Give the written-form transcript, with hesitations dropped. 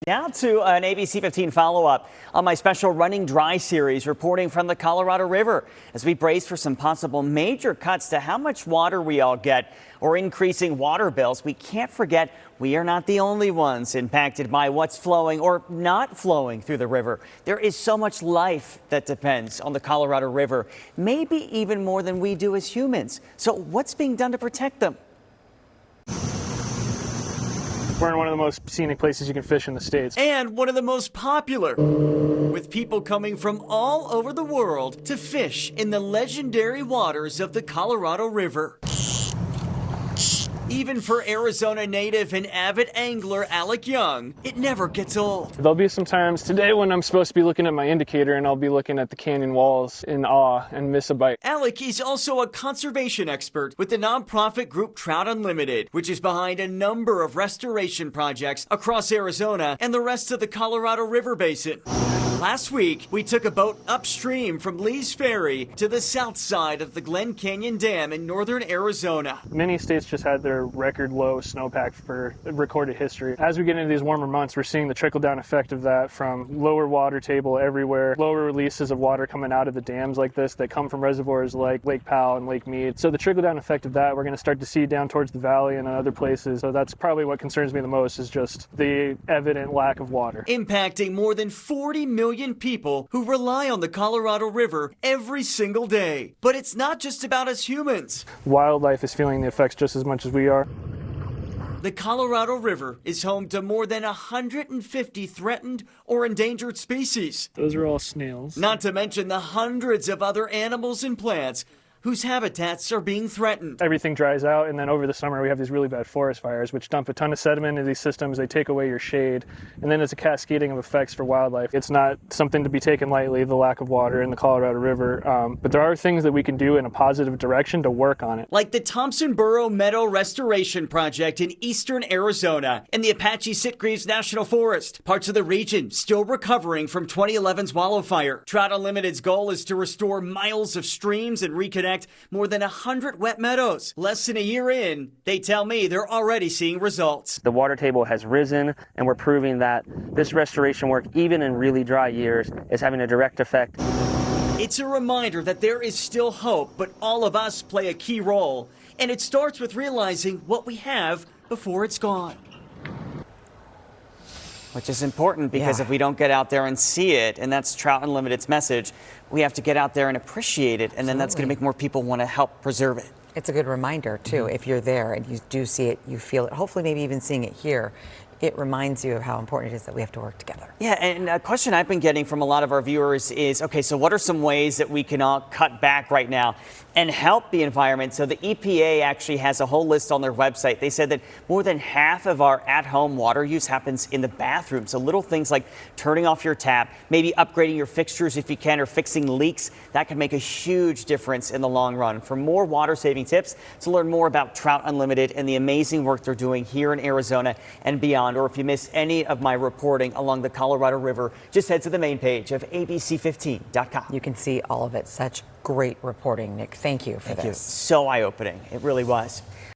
Now to an ABC 15 follow-up on my special Running Dry series, reporting from the Colorado River as we brace for some possible major cuts to how much water we all get or increasing water bills. We can't forget we are not the only ones impacted by what's flowing or not flowing through the river. There is so much life that depends on the Colorado River, maybe even more than we do as humans. So what's being done to protect them? We're in one of the most scenic places you can fish in the States. And one of the most popular, with people coming from all over the world to fish in the legendary waters of the Colorado River. Even for Arizona native and avid angler Alec Young, it never gets old. There'll be some times today when I'm supposed to be looking at my indicator and I'll be looking at the canyon walls in awe and miss a bite. Alec is also a conservation expert with the nonprofit group Trout Unlimited, which is behind a number of restoration projects across Arizona and the rest of the Colorado River Basin. Last week, we took a boat upstream from Lee's Ferry to the south side of the Glen Canyon Dam in northern Arizona. Many states just had their record low snowpack for recorded history. As we get into these warmer months, we're seeing the trickle-down effect of that from lower water table everywhere, lower releases of water coming out of the dams like this that come from reservoirs like Lake Powell and Lake Mead. So the trickle-down effect of that, we're going to start to see down towards the valley and other places. So that's probably what concerns me the most, is just the evident lack of water. Impacting more than 40 million people who rely on the Colorado River every single day. But it's not just about us humans. Wildlife is feeling the effects just as much as we are. The Colorado River is home to more than 150 threatened or endangered species. Those are all snails. Not to mention the hundreds of other animals and plants whose habitats are being threatened. Everything dries out, and then over the summer we have these really bad forest fires which dump a ton of sediment into these systems. They take away your shade, and then it's a cascading of effects for wildlife. It's not something to be taken lightly, the lack of water in the Colorado River, but there are things that we can do in a positive direction to work on it. Like the Thompson Burrow Meadow Restoration Project in eastern Arizona and the Apache Sitgreaves National Forest. Parts of the region still recovering from 2011's wildfire. Trout Unlimited's goal is to restore miles of streams and reconnect more than 100 wet meadows. Less than a year in, they tell me they're already seeing results. The water table has risen, and we're proving that this restoration work, even in really dry years, is having a direct effect. It's a reminder that there is still hope, but all of us play a key role. And it starts with realizing what we have before it's gone. Which is important, because if we don't get out there and see it, and that's Trout Unlimited's message, we have to get out there and appreciate it, and then that's going to make more people want to help preserve it. It's a good reminder, too. If you're there and you do see it, you feel it, hopefully maybe even seeing it here, it reminds you of how important it is that we have to work together. Yeah, and a question I've been getting from a lot of our viewers is, okay, so what are some ways that we can all cut back right now and help the environment? So the EPA actually has a whole list on their website. They said that more than half of our at-home water use happens in the bathroom. So little things like turning off your tap, maybe upgrading your fixtures if you can, or fixing leaks, that can make a huge difference in the long run. For more water-saving tips, to learn more about Trout Unlimited and the amazing work they're doing here in Arizona and beyond, or if you miss any of my reporting along the Colorado River, just head to the main page of abc15.com. You can see all of it. Such great reporting, Nick. Thank you for this. So eye-opening. It really was.